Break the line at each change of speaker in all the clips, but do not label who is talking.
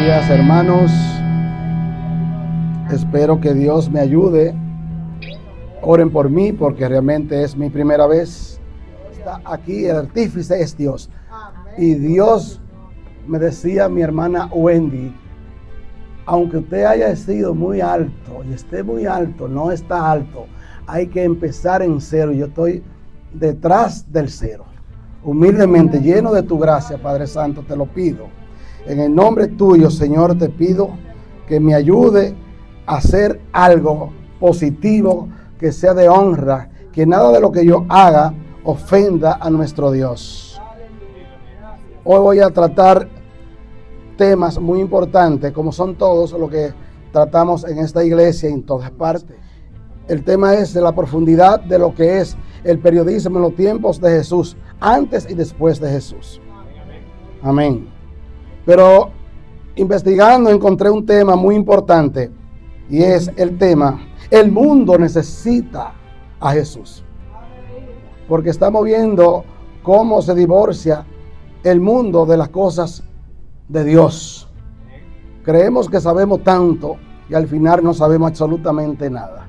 días, hermanos. Espero que Dios me ayude. Oren por mí porque realmente es mi primera vez. Está aquí, el artífice es Dios. Y Dios me decía mi hermana Wendy, aunque usted haya sido muy alto y esté muy alto, no está alto, hay que empezar en cero. Yo estoy detrás del cero. Humildemente, lleno de tu gracia, Padre Santo, te lo pido. En el nombre tuyo, Señor, te pido que me ayude a hacer algo positivo, que sea de honra, que nada de lo que yo haga ofenda a nuestro Dios. Hoy voy a tratar temas muy importantes, como son todos los que tratamos en esta iglesia y en todas partes. El tema es de la profundidad de lo que es el periodismo en los tiempos de Jesús, antes y después de Jesús. Amén. Pero investigando encontré un tema muy importante y es el tema: el mundo necesita a Jesús. Porque estamos viendo cómo se divorcia el mundo de las cosas de Dios. Creemos que sabemos tanto y al final no sabemos absolutamente nada.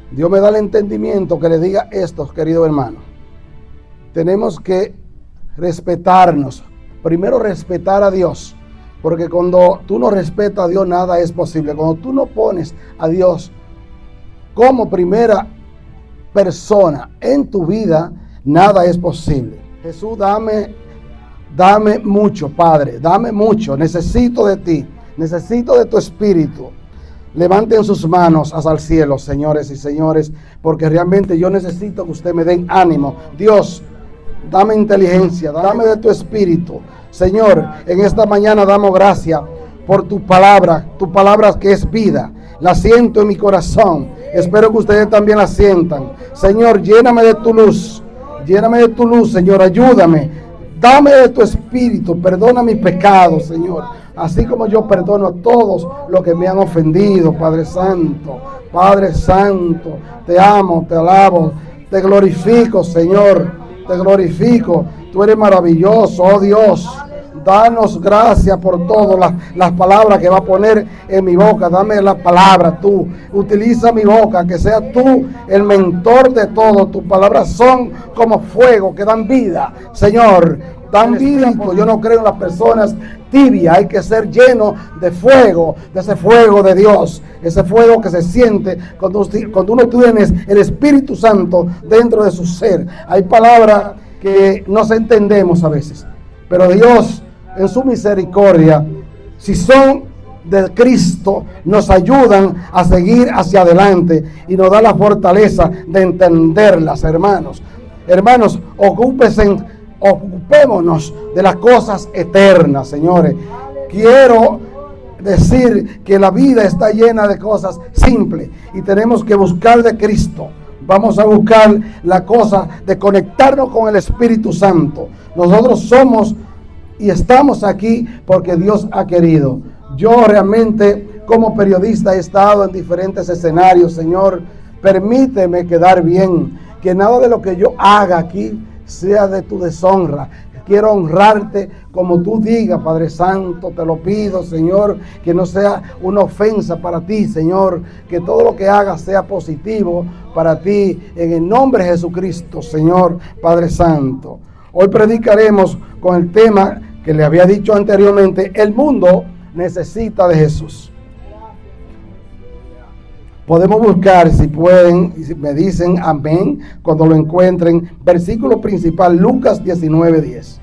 Dios me da el entendimiento que le diga esto, querido hermano. Tenemos que respetarnos. Primero, respetar a Dios, porque cuando tú no respetas a Dios, nada es posible. Cuando tú no pones a Dios como primera persona en tu vida, nada es posible. Jesús, dame mucho, Padre, dame mucho. Necesito de ti, necesito de tu espíritu. Levanten sus manos hacia el cielo, señores y señores, porque realmente yo necesito que usted me den ánimo. Dios, dame inteligencia, dame de tu espíritu. Señor, en esta mañana damos gracias por tu palabra que es vida. La siento en mi corazón. Espero que ustedes también la sientan. Señor, lléname de tu luz, Señor, ayúdame. Dame de tu espíritu, perdona mis pecados, Señor. Así como yo perdono a todos los que me han ofendido, Padre Santo. Padre Santo, te amo, te alabo, te glorifico, Señor. Te glorifico. Tú eres maravilloso, oh Dios. Danos gracias por todas las palabras que va a poner en mi boca. Dame la palabra tú. Utiliza mi boca, que sea tú el mentor de todo. Tus palabras son como fuego que dan vida, Señor. Dan vida. Yo no creo en las personas tibias. Hay que ser lleno de fuego, de ese fuego de Dios. Ese fuego que se siente cuando uno tiene el Espíritu Santo dentro de su ser. Hay palabras que no se entendemos a veces, pero Dios, en su misericordia, si son de Cristo, nos ayudan a seguir hacia adelante y nos da la fortaleza de entenderlas, hermanos. Hermanos, ocupémonos de las cosas eternas, señores. Quiero decir que la vida está llena de cosas simples y tenemos que buscar de Cristo. Vamos a buscar la cosa de conectarnos con el Espíritu Santo. Nosotros somos y estamos aquí porque Dios ha querido. Yo realmente como periodista he estado en diferentes escenarios. Señor, permíteme quedar bien. Que nada de lo que yo haga aquí sea de tu deshonra. Quiero honrarte como tú digas, Padre Santo. Te lo pido, Señor, que no sea una ofensa para ti, Señor. Que todo lo que haga sea positivo para ti. En el nombre de Jesucristo, Señor, Padre Santo. Hoy predicaremos con el tema que le había dicho anteriormente: el mundo necesita de Jesús. Podemos buscar, si pueden, y si me dicen amén, cuando lo encuentren, versículo principal, Lucas 19:10.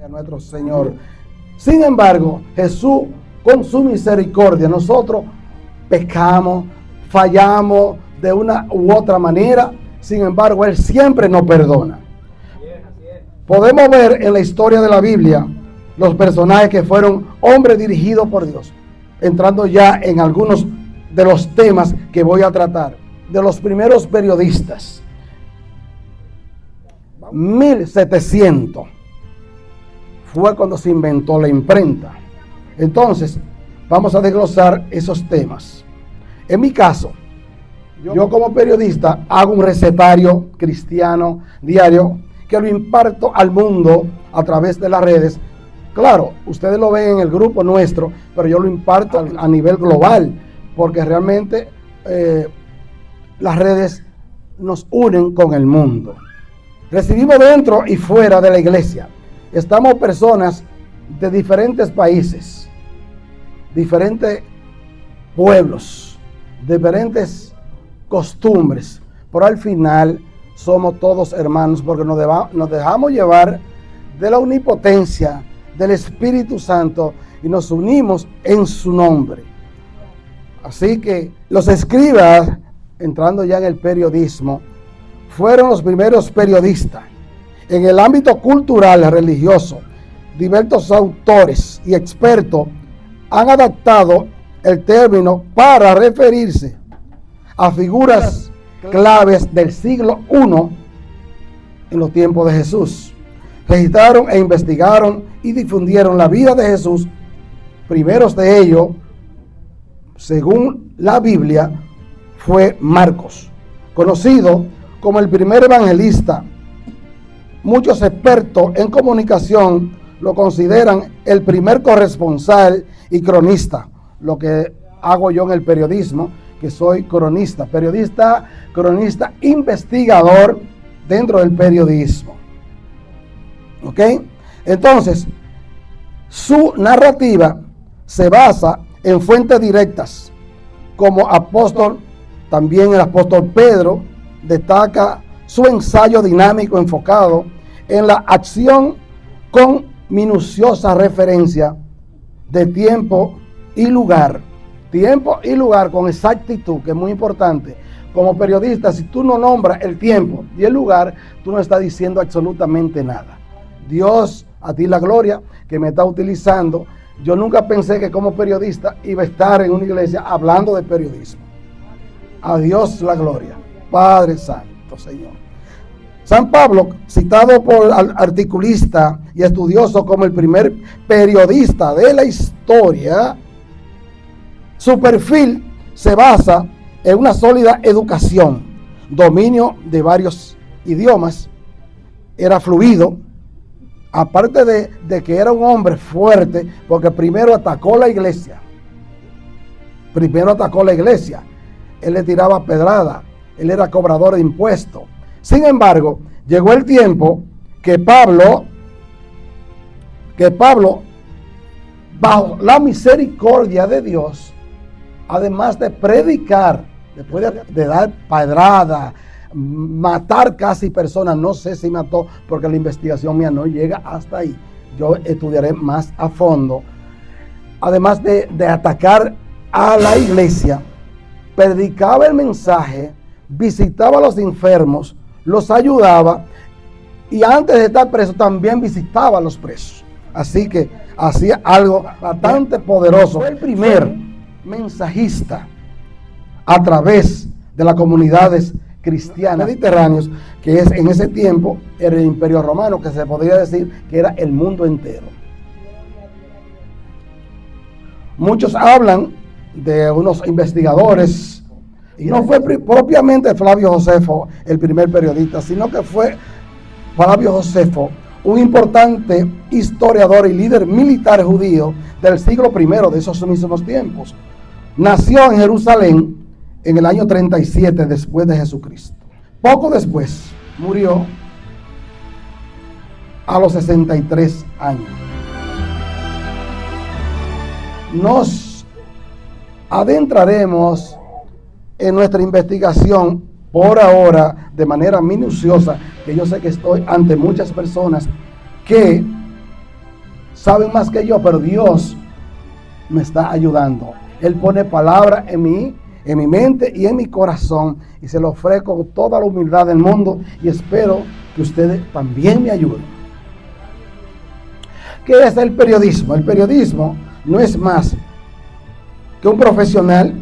A nuestro Señor. Sin embargo, Jesús, con su misericordia, nosotros pecamos, fallamos de una u otra manera. Sin embargo, Él siempre nos perdona. Podemos ver en la historia de la Biblia los personajes que fueron hombres dirigidos por Dios. Entrando ya en algunos de los temas que voy a tratar. De los primeros periodistas. 1700 fue cuando se inventó la imprenta. Entonces, vamos a desglosar esos temas. En mi caso, Yo como periodista hago un recetario cristiano diario que lo imparto al mundo a través de las redes. Claro, ustedes lo ven en el grupo nuestro, pero yo lo imparto a nivel global, porque realmente las redes nos unen con el mundo. Recibimos dentro y fuera de la iglesia. Estamos personas de diferentes países, diferentes pueblos, diferentes costumbres, pero al final somos todos hermanos porque nos dejamos llevar de la omnipotencia del Espíritu Santo y nos unimos en su nombre. Así que los escribas, entrando ya en el periodismo, fueron los primeros periodistas. En el ámbito cultural, religioso, diversos autores y expertos han adaptado el término para referirse a figuras claves del siglo I en los tiempos de Jesús. Registraron e investigaron y difundieron la vida de Jesús. Primeros de ellos, según la Biblia, fue Marcos, conocido como el primer evangelista. Muchos expertos en comunicación lo consideran el primer corresponsal y cronista, lo que hago yo en el periodismo, que soy cronista, periodista, cronista, investigador dentro del periodismo. ¿Ok? Entonces, su narrativa se basa en fuentes directas, como apóstol, también el apóstol Pedro destaca su ensayo dinámico enfocado en la acción con minuciosa referencia de tiempo y lugar. Tiempo y lugar con exactitud, que es muy importante. Como periodista, si tú no nombras el tiempo y el lugar, tú no estás diciendo absolutamente nada. Dios, a ti la gloria que me está utilizando. Yo nunca pensé que como periodista iba a estar en una iglesia hablando de periodismo. A Dios la gloria. Padre Santo, Señor. San Pablo, citado por articulista y estudioso como el primer periodista de la historia, su perfil se basa en una sólida educación, dominio de varios idiomas, era fluido, aparte de que era un hombre fuerte, porque primero atacó la iglesia. Él le tiraba pedrada, él era cobrador de impuestos. Sin embargo, llegó el tiempo que Pablo, bajo la misericordia de Dios, además de predicar, después de dar pedrada, matar casi personas, no sé si mató, porque la investigación mía no llega hasta ahí. Yo estudiaré más a fondo. Además de atacar a la iglesia, predicaba el mensaje, visitaba a los enfermos, los ayudaba y antes de estar preso también visitaba a los presos. Así que hacía algo bastante poderoso. Fue el primer mensajista a través de las comunidades cristianas mediterráneas, que es en ese tiempo era el Imperio Romano, que se podría decir que era el mundo entero. Muchos hablan de unos investigadores, y no fue propiamente Flavio Josefo el primer periodista, sino que fue Flavio Josefo, un importante historiador y líder militar judío del siglo I de esos mismos tiempos. Nació en Jerusalén en el año 37 después de Jesucristo. Poco después murió a los 63 años. Nos adentraremos en nuestra investigación por ahora de manera minuciosa, que yo sé que estoy ante muchas personas que saben más que yo, pero Dios me está ayudando. Él pone palabra en mi mente y en mi corazón, y se lo ofrezco con toda la humildad del mundo, y espero que ustedes también me ayuden. ¿Qué es el periodismo? El periodismo no es más que un profesional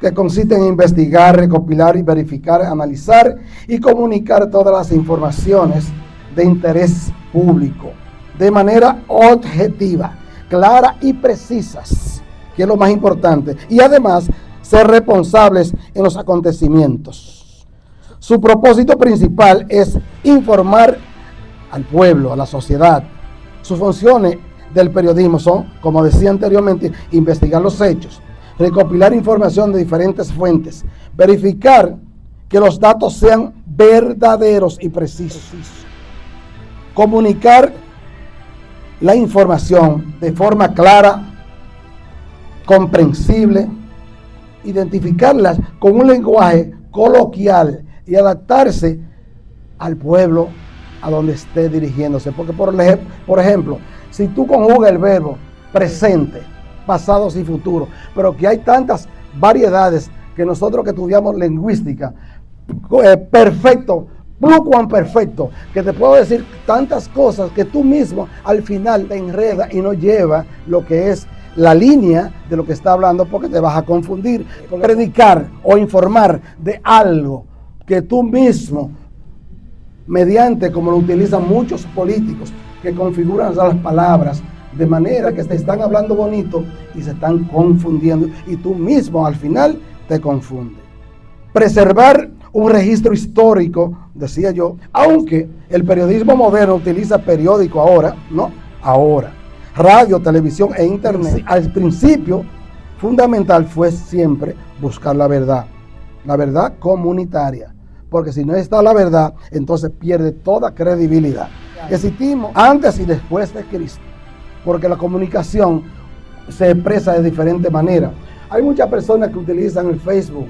que consiste en investigar, recopilar y verificar, analizar y comunicar todas las informaciones de interés público de manera objetiva, clara y precisas, que es lo más importante, y además ser responsables en los acontecimientos. Su propósito principal es informar al pueblo, a la sociedad. Sus funciones del periodismo son, como decía anteriormente, investigar los hechos, recopilar información de diferentes fuentes, verificar que los datos sean verdaderos y precisos, comunicar la información de forma clara, comprensible, identificarlas con un lenguaje coloquial y adaptarse al pueblo a donde esté dirigiéndose. Porque, por ejemplo, si tú conjugas el verbo presente, pasados y futuros, pero que hay tantas variedades que nosotros que estudiamos lingüística, perfecto, plucuamperfecto, que te puedo decir tantas cosas que tú mismo al final te enredas y no lleva lo que es la línea de lo que está hablando, porque te vas a confundir. Porque predicar o informar de algo que tú mismo, mediante como lo utilizan muchos políticos, que configuran las palabras de manera que te están hablando bonito y se están confundiendo, y tú mismo al final te confundes. Preservar un registro histórico, decía yo, aunque el periodismo moderno utiliza periódico ahora, ¿no? Ahora, radio, televisión e internet. Al principio, fundamental fue siempre buscar la verdad comunitaria, porque si no está la verdad, entonces pierde toda credibilidad. Existimos antes y después de Cristo, porque la comunicación se expresa de diferente manera. Hay muchas personas que utilizan el Facebook.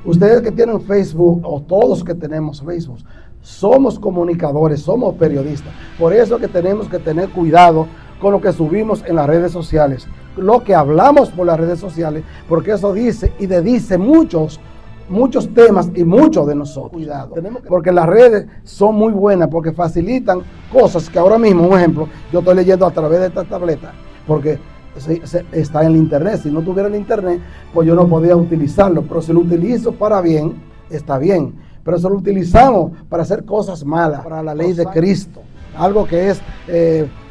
Ustedes que tienen Facebook, o todos que tenemos Facebook, somos comunicadores, somos periodistas. Por eso que tenemos que tener cuidado con lo que subimos en las redes sociales, lo que hablamos por las redes sociales, porque eso dice y dedice muchos temas y muchos de nosotros. Cuidado, porque las redes son muy buenas, porque facilitan cosas que ahora mismo, un ejemplo, yo estoy leyendo a través de esta tableta, porque está en el internet. Si no tuviera el internet, pues yo no podía utilizarlo, pero si lo utilizo para bien, está bien. Pero si lo utilizamos para hacer cosas malas, para la ley de Cristo, algo que es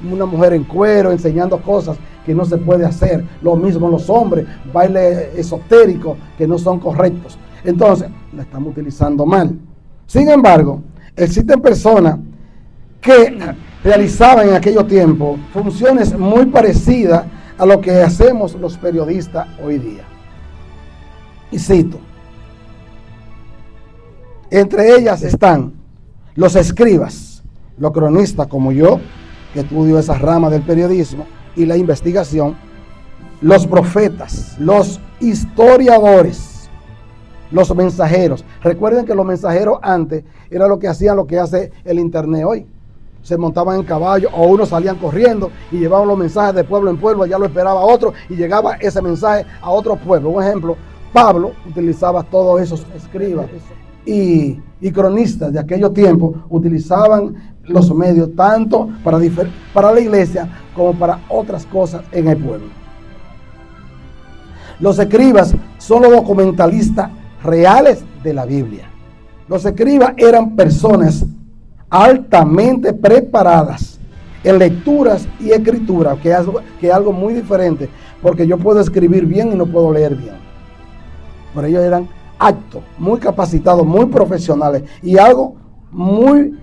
una mujer en cuero enseñando cosas que no se puede hacer, lo mismo los hombres, bailes esotéricos que no son correctos, entonces la estamos utilizando mal. Sin embargo, existen personas que realizaban en aquellos tiempos funciones muy parecidas a lo que hacemos los periodistas hoy día. Y cito: entre ellas están los escribas, los cronistas como yo, que estudio esa rama del periodismo y la investigación, los profetas, los historiadores, los mensajeros. Recuerden que los mensajeros antes era lo que hacían, lo que hace el internet hoy. Se montaban en caballo o unos salían corriendo y llevaban los mensajes de pueblo en pueblo, allá lo esperaba otro y llegaba ese mensaje a otro pueblo. Un ejemplo, Pablo utilizaba todos esos escribas y cronistas de aquellos tiempos, utilizaban los medios tanto para la iglesia como para otras cosas en el pueblo. Los escribas son los documentalistas reales de la Biblia. Los escribas eran personas altamente preparadas en lecturas y escritura, que es algo muy diferente, porque yo puedo escribir bien y no puedo leer bien. Pero ellos eran aptos, muy capacitados, muy profesionales, y algo muy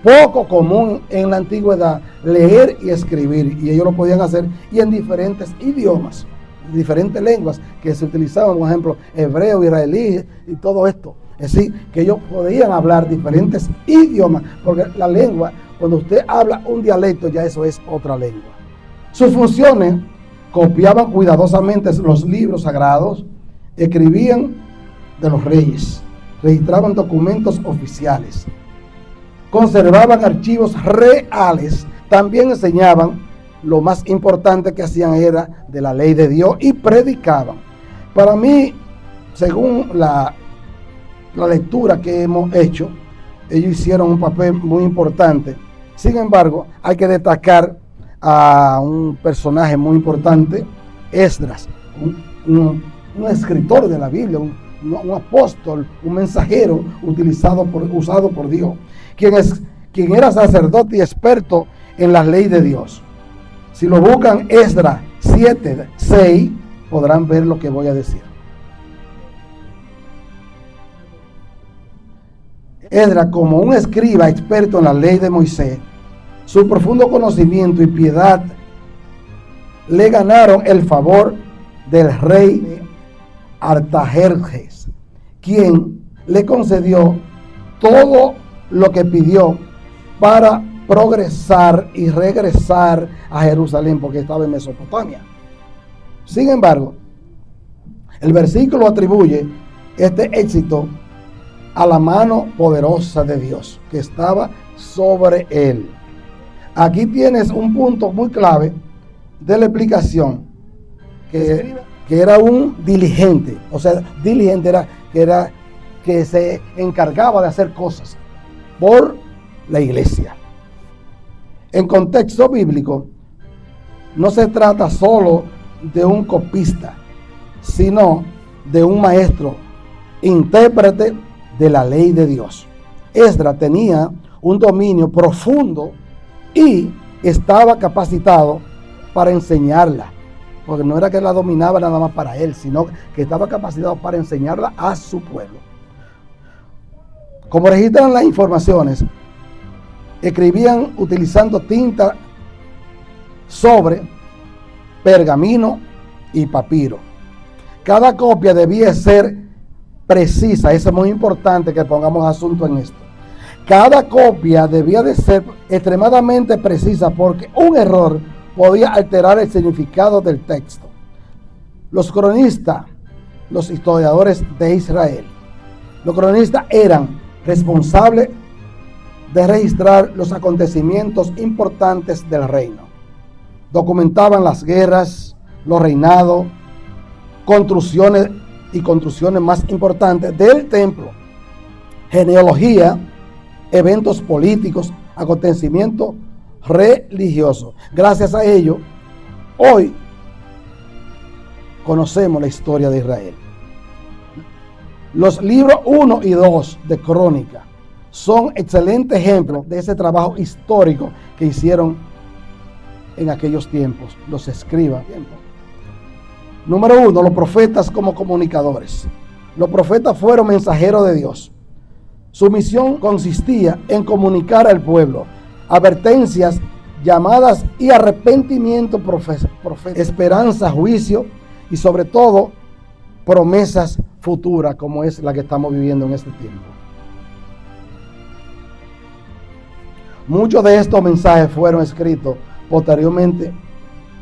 poco común en la antigüedad, leer y escribir, y ellos lo podían hacer y en diferentes idiomas, diferentes lenguas que se utilizaban, por ejemplo, hebreo, israelí y todo esto. Es decir, que ellos podían hablar diferentes idiomas, porque la lengua, cuando usted habla un dialecto, ya eso es otra lengua. Sus funciones: copiaban cuidadosamente los libros sagrados, escribían de los reyes, registraban documentos oficiales, conservaban archivos reales, también enseñaban. Lo más importante que hacían era de la ley de Dios y predicaban. Para mí, según la lectura que hemos hecho, ellos hicieron un papel muy importante. Sin embargo, hay que destacar a un personaje muy importante, Esdras, un escritor de la Biblia, un apóstol, un mensajero usado por Dios, quien era sacerdote y experto en la ley de Dios. Si lo buscan Esdras 7:6, podrán ver lo que voy a decir. Esdras, como un escriba experto en la ley de Moisés, su profundo conocimiento y piedad le ganaron el favor del rey Artajerjes, quien le concedió todo lo que pidió para progresar y regresar a Jerusalén, porque estaba en Mesopotamia. Sin embargo, el versículo atribuye este éxito a la mano poderosa de Dios que estaba sobre él. Aquí tienes un punto muy clave de la explicación, que era un diligente. O sea, diligente era que se encargaba de hacer cosas por la iglesia. En contexto bíblico, no se trata solo de un copista, sino de un maestro, intérprete de la ley de Dios. Esdras tenía un dominio profundo y estaba capacitado para enseñarla, porque no era que la dominaba nada más para él, sino que estaba capacitado para enseñarla a su pueblo. Como registran las informaciones, escribían utilizando tinta sobre pergamino y papiro. Cada copia debía ser precisa. Eso es muy importante que pongamos asunto en esto. Cada copia debía de ser extremadamente precisa, porque un error podía alterar el significado del texto. Los cronistas, los historiadores de Israel, los cronistas eran responsables de registrar los acontecimientos importantes del reino. Documentaban las guerras, los reinados, construcciones más importantes del templo, genealogía, eventos políticos, acontecimientos religiosos. Gracias a ello, hoy conocemos la historia de Israel. Los libros 1 y 2 de Crónica son excelentes ejemplos de ese trabajo histórico que hicieron en aquellos tiempos los escribas. Número 1, los profetas como comunicadores. Los profetas fueron mensajeros de Dios. Su misión consistía en comunicar al pueblo advertencias, llamadas y arrepentimiento, esperanza, juicio y sobre todo promesas futuras, como es la que estamos viviendo en este tiempo. Muchos de estos mensajes fueron escritos posteriormente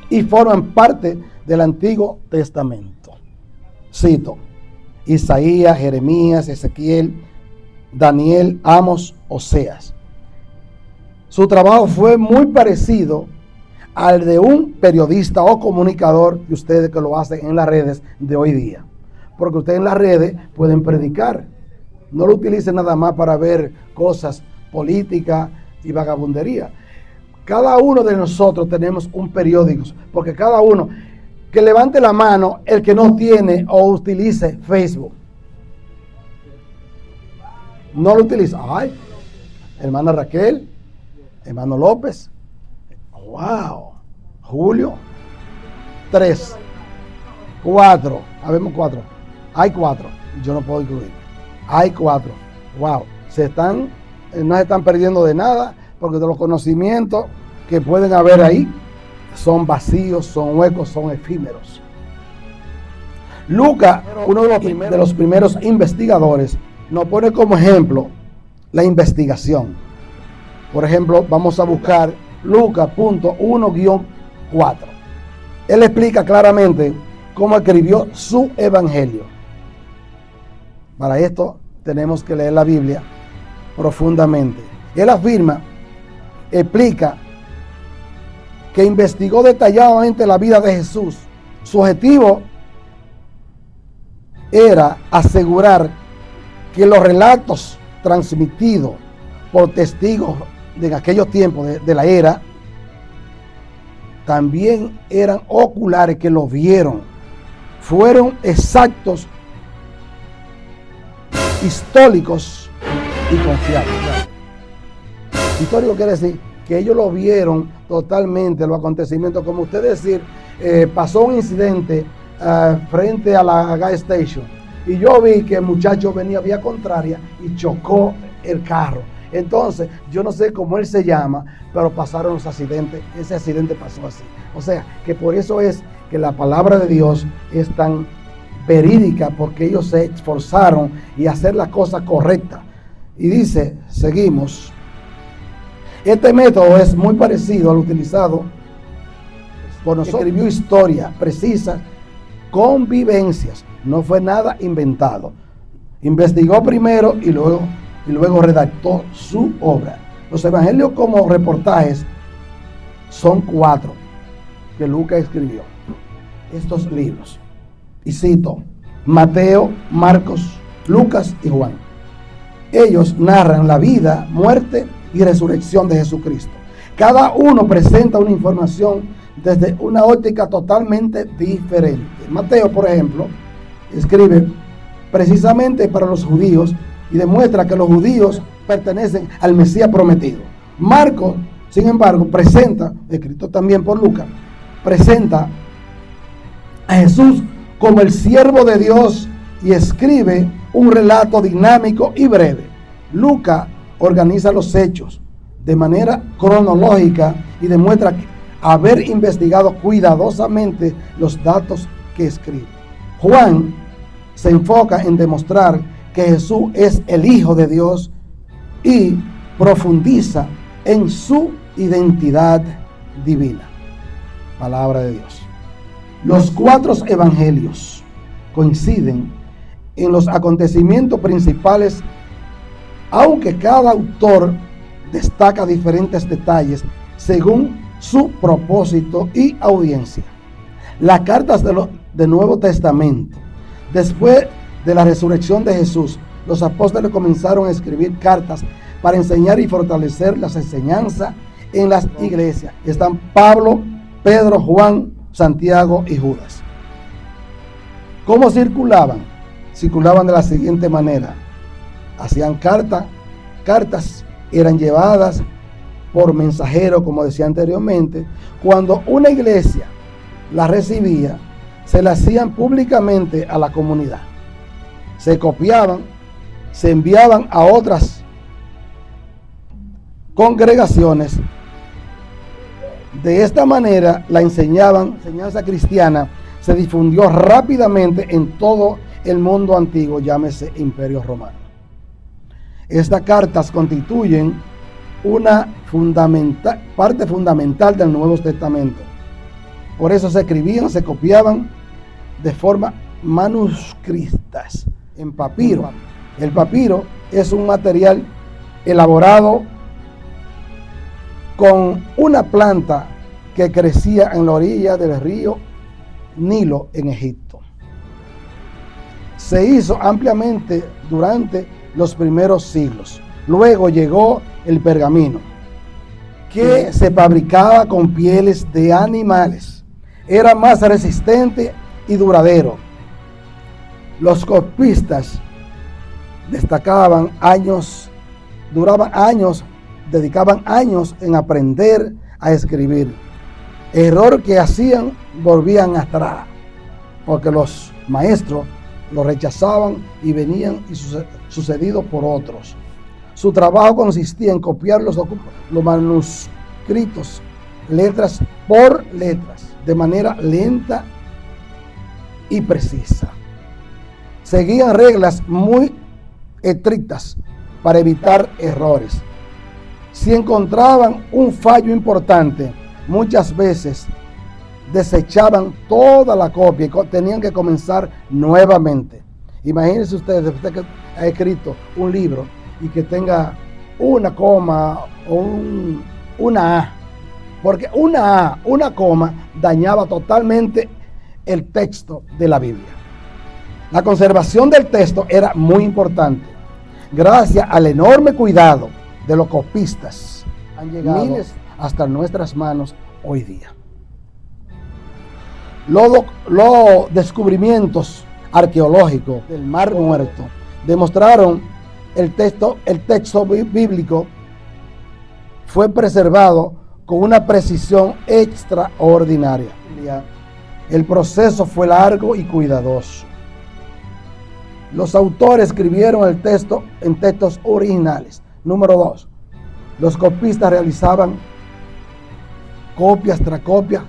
y forman parte del Antiguo Testamento. Cito: Isaías, Jeremías, Ezequiel, Daniel, Amos, Oseas. Su trabajo fue muy parecido al de un periodista o comunicador, de ustedes que lo hacen en las redes de hoy día. Porque ustedes en las redes pueden predicar. No lo utilicen nada más para ver cosas políticas y vagabundería. Cada uno de nosotros tenemos un periódico, porque cada uno, que levante la mano el que no tiene o utilice Facebook. No lo utiliza. Ay, hermana Raquel, hermano López, wow, Julio, 3, 4, habemos 4, hay 4, yo no puedo incluir, hay 4, wow, no se están perdiendo de nada, porque de los conocimientos que pueden haber ahí son vacíos, son huecos, son efímeros. Lucas, uno de los primeros investigadores, nos pone como ejemplo la investigación. Por ejemplo, vamos a buscar Lucas.1-4. Él explica claramente cómo escribió su evangelio. Para esto tenemos que leer la Biblia profundamente. Él explica que investigó detalladamente la vida de Jesús. Su objetivo era asegurar que los relatos transmitidos por testigos de aquellos tiempos de la era también eran oculares, que lo vieron, fueron exactos, históricos y confiables. Histórico quiere decir que ellos lo vieron totalmente, los acontecimientos. Como usted decir, pasó un incidente frente a la gas station y yo vi que el muchacho venía vía contraria y chocó el carro. Entonces, yo no sé cómo él se llama, pero pasaron los accidentes. Ese accidente pasó así. O sea, que por eso es que la palabra de Dios es tan verídica, porque ellos se esforzaron y hacer la cosa correcta. Y dice, seguimos. Este método es muy parecido al utilizado por nosotros. Escribió historia precisa, con vivencias. No fue nada inventado. Investigó primero y luego redactó su obra. Los evangelios como reportajes son 4 que Lucas escribió. Estos libros. Y cito: Mateo, Marcos, Lucas y Juan. Ellos narran la vida, muerte y resurrección de Jesucristo. Cada uno presenta una información desde una óptica totalmente diferente. Mateo, por ejemplo, escribe precisamente para los judíos y demuestra que los judíos pertenecen al Mesías prometido. Marcos, sin embargo, presenta, escrito también por Lucas, presenta a Jesús como el siervo de Dios y escribe un relato dinámico y breve. Lucas organiza los hechos de manera cronológica y demuestra haber investigado cuidadosamente los datos que escribe. Juan se enfoca en demostrar que Jesús es el Hijo de Dios y profundiza en su identidad divina. Palabra de Dios. Los 4 evangelios coinciden en los acontecimientos principales, aunque cada autor destaca diferentes detalles según su propósito y audiencia. Las cartas del Nuevo Testamento. Después de la resurrección de Jesús, los apóstoles comenzaron a escribir cartas para enseñar y fortalecer las enseñanzas en las iglesias. Están Pablo, Pedro, Juan, Santiago y Judas. ¿Cómo circulaban? Circulaban de la siguiente manera. Hacían cartas eran llevadas por mensajero, como decía anteriormente. Cuando una iglesia la recibía, se la hacían públicamente a la comunidad. Se copiaban, se enviaban a otras congregaciones. De esta manera, la enseñanza cristiana se difundió rápidamente en todo el mundo antiguo, llámese Imperio Romano. Estas cartas constituyen una parte fundamental del Nuevo Testamento. Por eso se escribían, se copiaban de forma manuscritas en papiro. El papiro es un material elaborado con una planta que crecía en la orilla del río Nilo en Egipto. Se hizo ampliamente durante los primeros siglos. Luego llegó el pergamino, que se fabricaba con pieles de animales. Era más resistente y duradero. Los copistas dedicaban años en aprender a escribir. Error que hacían, volvían atrás, porque los maestros lo rechazaban y venían sucedidos por otros. Su trabajo consistía en copiar los manuscritos, letras por letras, de manera lenta y precisa. Seguían reglas muy estrictas para evitar errores. Si encontraban un fallo importante, muchas veces desechaban toda la copia y tenían que comenzar nuevamente. Imagínense ustedes, usted que ha escrito un libro y que tenga una coma o una A, porque una coma dañaba totalmente el texto de la Biblia. La conservación del texto era muy importante. Gracias al enorme cuidado de los copistas, han llegado miles hasta nuestras manos hoy día. Los descubrimientos arqueológicos del Mar Muerto demostraron el texto bíblico fue preservado con una precisión extraordinaria. El proceso fue largo y cuidadoso. Los autores escribieron el texto en textos originales. Número 2. Los copistas realizaban copias tras copias,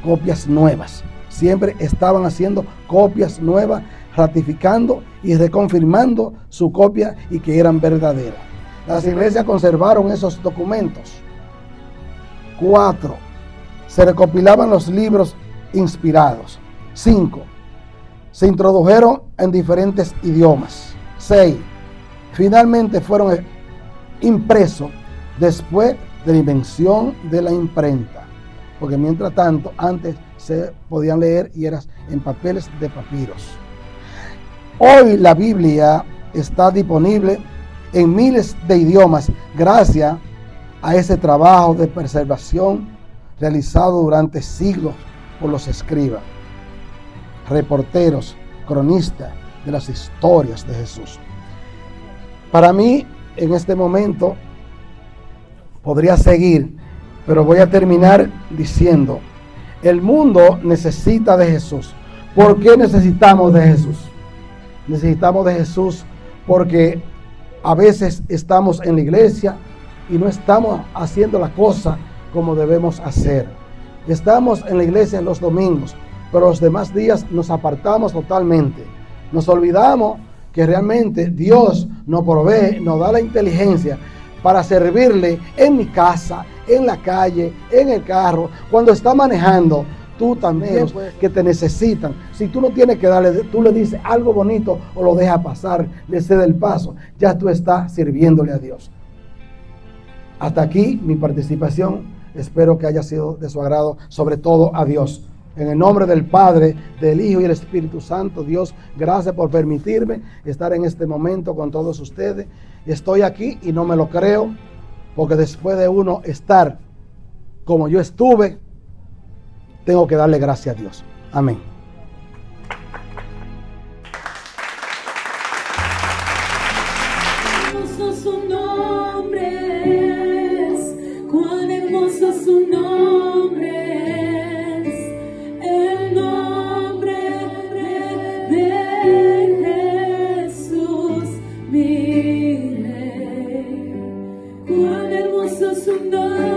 copias nuevas. Siempre estaban haciendo copias nuevas, ratificando y reconfirmando su copia y que eran verdaderas. Las iglesias conservaron esos documentos. 4. Se recopilaban los libros inspirados. 5. Se introdujeron en diferentes idiomas. 6. Finalmente fueron impresos después de la invención de la imprenta. Porque mientras tanto, antes se podían leer y eran en papeles de papiros. Hoy la Biblia está disponible en miles de idiomas gracias a ese trabajo de preservación realizado durante siglos por los escribas, reporteros, cronistas de las historias de Jesús. Para mí, en este momento, podría seguir, pero voy a terminar diciendo, el mundo necesita de Jesús. ¿Por qué necesitamos de Jesús? Necesitamos de Jesús porque a veces estamos en la iglesia y no estamos haciendo la cosa como debemos hacer. Estamos en la iglesia en los domingos, pero los demás días nos apartamos totalmente. Nos olvidamos que realmente Dios nos provee, nos da la inteligencia para servirle en mi casa, en la calle, en el carro, cuando está manejando. Tú también, que te necesitan. Si tú no tienes que darle, tú le dices algo bonito o lo dejas pasar, le cede el paso. Ya tú estás sirviéndole a Dios. Hasta aquí mi participación. Espero que haya sido de su agrado, sobre todo a Dios. En el nombre del Padre, del Hijo y del Espíritu Santo, Dios, gracias por permitirme estar en este momento con todos ustedes. Estoy aquí y no me lo creo, porque después de uno estar como yo estuve, tengo que darle gracias a Dios. Amén.
Hermoso su nombre es, cuán hermoso su nombre es, el nombre de Jesús, mi Rey. Cuán hermoso su nombre.